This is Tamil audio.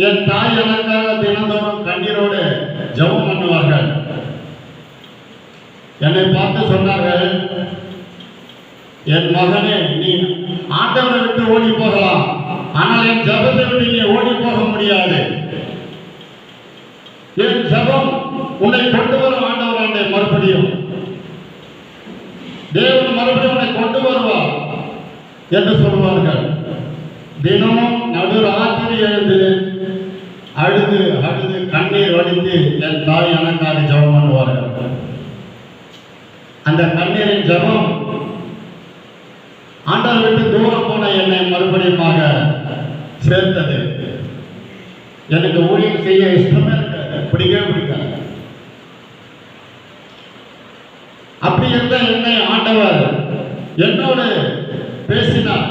என் தாய் எனக்காக தினந்தோறும் கண்ணீரோடு ஜெபம் பண்ணுவார்கள். என்னை பார்த்து சொன்னார்கள், என் மகனே, நீ ஆண்டவரை விட்டு ஓடி போகலாம், ஆனால் என் ஜெபத்தை விட்டு நீ ஓடி போக முடியாது. என் ஜெபம் உன்னை கொண்டு வரும் ஆண்டவராண்டே, மறுபடியும் தேவன் மறுபடியும் உன்னை கொண்டு வருவார் என்று சொல்வார்கள். தினமும் நடுராத்திரி எழுந்து அழுது அழுது கண்ணீர் வடித்து என் தாய் எனக்காக ஜெபம் பண்ணுவார்கள். அந்த கண்ணீரின் ஜெபம் ஆண்டவர் விட்டு தூரம் போன என்னை மறுபடியுமாக சேர்த்தது. எனக்கு ஊழியம் செய்ய இஷ்டமே இருக்காது, பிடிக்கவே பிடிக்காது. அப்படி இருந்த என்னை ஆண்டவர் என்னோடு பேசினார்.